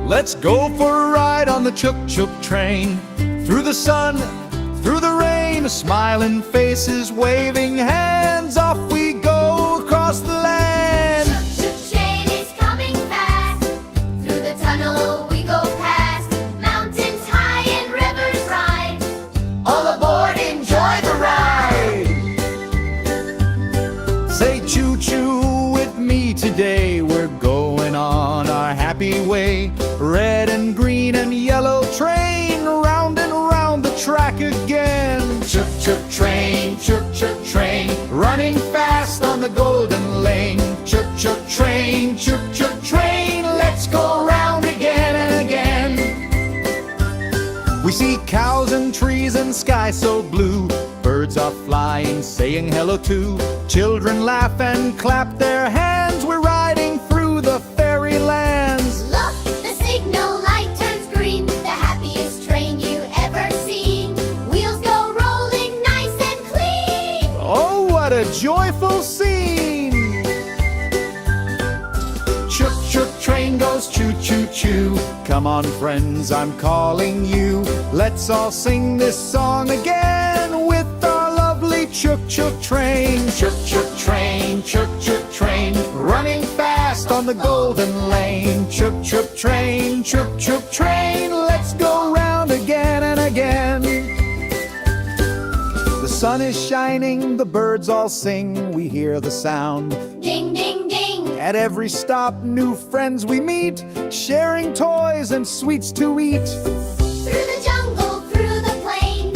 Let's go for a ride on the Chhuk Chhuk train. Through the sun, through the rain, smiling faces, waving hands, off we go across the land. Chhuk Chhuk train is coming fast. Through the tunnel we go past. Mountains high and rivers wide. All aboard, enjoy the ride. Say choo-choo with me today. We're going on our happy way. Red and green and yellow train, round and round the track again. Chhuk Chhuk train, running fast on the golden lane. Chhuk Chhuk train, let's go round again and again. We see cows and trees and sky so blue. Birds are flying, saying hello too. Children laugh and clap their hands. We're riding through the fairylands. Look, the signal light turns green. The happiest train you ever seen. Wheels go rolling nice and clean. Oh, what a joyful scene! Chhuk Chhuk train goes choo-choo-choo. Come on, friends, I'm calling you. Let's all sing this song again with our lovely Chhuk Chhuk train. Chhuk Chhuk train, running fast on the golden lane. Chhuk Chhuk train, let's go round again and again. The sun is shining, the birds all sing. We hear the sound. Ding, ding, ding. At every stop, new friends we meet, sharing toys and sweets to eat. Through the jungle, through the plain,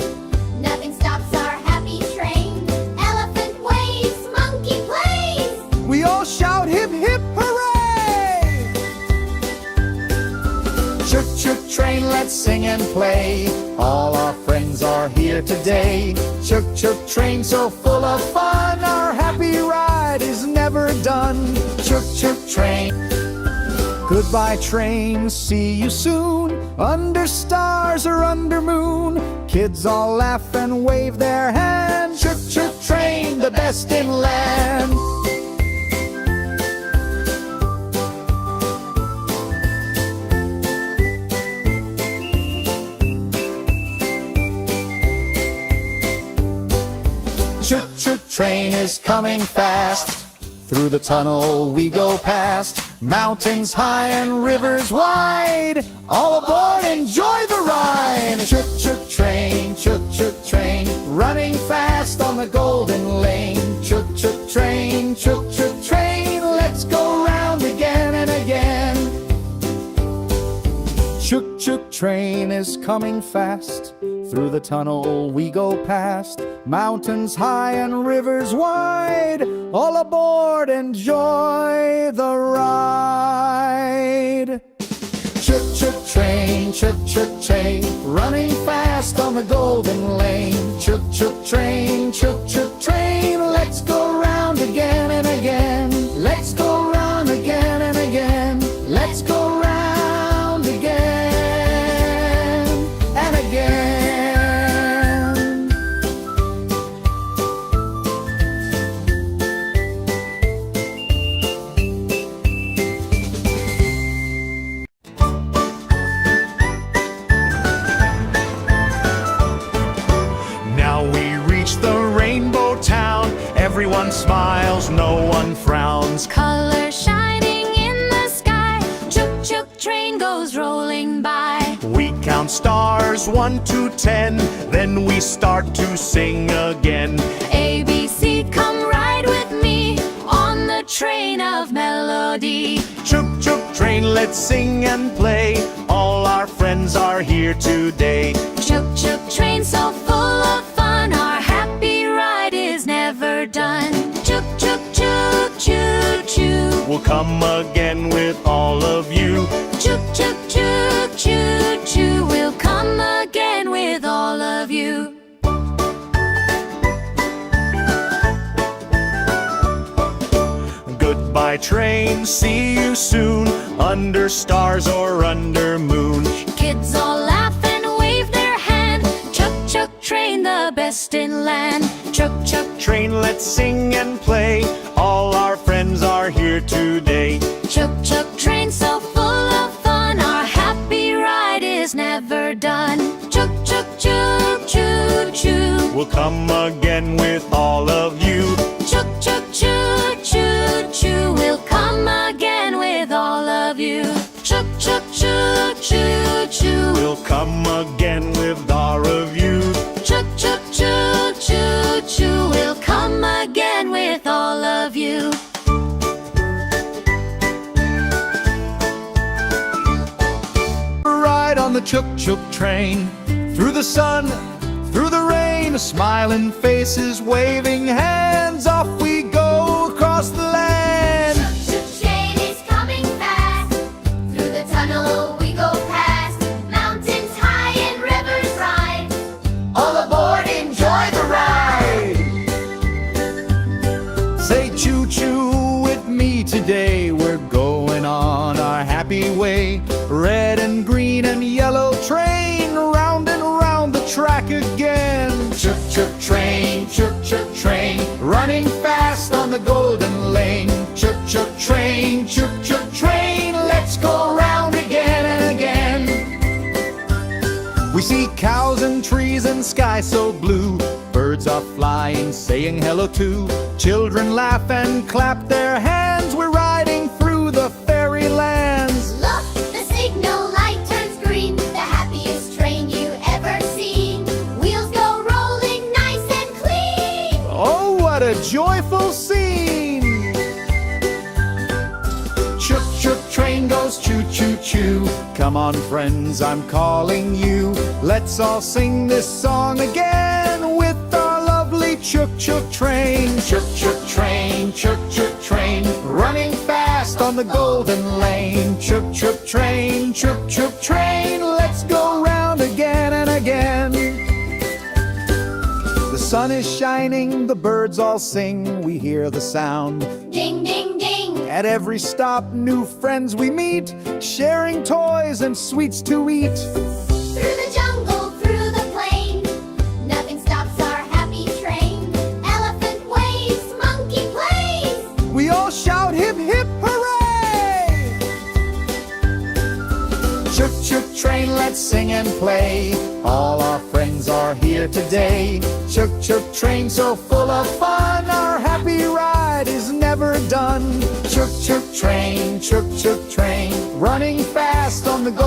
nothing stops our happy train. Elephant waves, monkey plays. We all shout hip hip hooray! Chhuk Chhuk train, let's sing and play. All our friends are here today. Chhuk Chhuk train, so full of fun. Our happy ride is never done. Chhuk Chhuk train. Goodbye train, see you soon. Under stars or under moon. Kids all laugh and wave their hands. Chhuk Chhuk train, the best in land. Chhuk Chhuk train is coming fast. Through the tunnel we go past. Mountains high and rivers wide. All aboard, enjoy the ride. Chhuk Chhuk train, running fast on the golden lane. Chhuk Chhuk train, let's go round again and again. Chhuk Chhuk train is coming fast. Through the tunnel we go past. Mountains high and rivers wide. All aboard, enjoy the ride. Chhuk Chhuk train, running fast on the golden lane. Chhuk Chhuk train, let's go round again and again. Let's go round again and again. Let's go round again and again. Everyone smiles, no one frowns. Colors shining in the sky. Chhuk Chhuk train goes rolling by. We count stars 1 to 10, then we start to sing again. A, B, C, come ride with me on the train of melody. Chhuk Chhuk train, let's sing and play. All our friends are here today. Chhuk Chhuk train, so full of fun. Our happy ride is never done. Chhuk Chhuk choo choo choo. We'll come again with all of you. Chhuk Chhuk choo choo choo. We'll come again with all of you. Goodbye train, see you soon. Under stars or under moon. Kids all laugh and wave their hand. Chhuk Chhuk train, the best in land. Chhuk Chhuk Train, let's sing and play. All our friends are here today. Chhuk Chhuk train, so full of fun. Our we'll come again with all of you. Chhuk chhuk choo choo choo, we'll come again with all of you. Chhuk chhuk choo choo choo, We'll come again with all of you. chhuk chhuk choo choo choo, we'll come again with all of you. Ride on the Chhuk Chhuk train, through the sun, through the rain, smiling faces, waving hands, off we go across the land. Chhuk chhuk train is coming fast, through the tunnel we go past, mountains high and rivers ride. All aboard, enjoy the ride. Say choo-choo with me today, we're going on our happy way. Red and green and yellow train, round and round the track again. Chhuk chhuk train, running fast on the golden lane. Chhuk chhuk train, let's go round again and again. We see cows and trees and sky so blue, birds are flying, saying hello too. Children laugh and clap their hands, we're riding through the fairylands. Look, the signal light turns green, the happiest train you ever seen. Wheels go rolling nice and clean. Oh, what a joyful scene! Chhuk chhuk train goes choo-choo-choo. Come on, friends, I'm calling you. Let's all sing this song again with our lovely Chhuk Chhuk train. Chhuk chhuk train, running fast on the golden lane. Chhuk chhuk train, let's go round again and again. The sun is shining, the birds all sing, we hear the sound. Ding, ding, ding. At every stop, new friends we meet, sharing toys and sweets to eat. Through the jungle, through the plain, nothing stops our happy train. Elephant waves, monkey plays. We all shout hip hip hooray! Chhuk chhuk train, let's sing and play. All our friends are here today. Chhuk chhuk train, so full of fun, our happy ride is never done. Chhuk chhuk train, running fast on the go.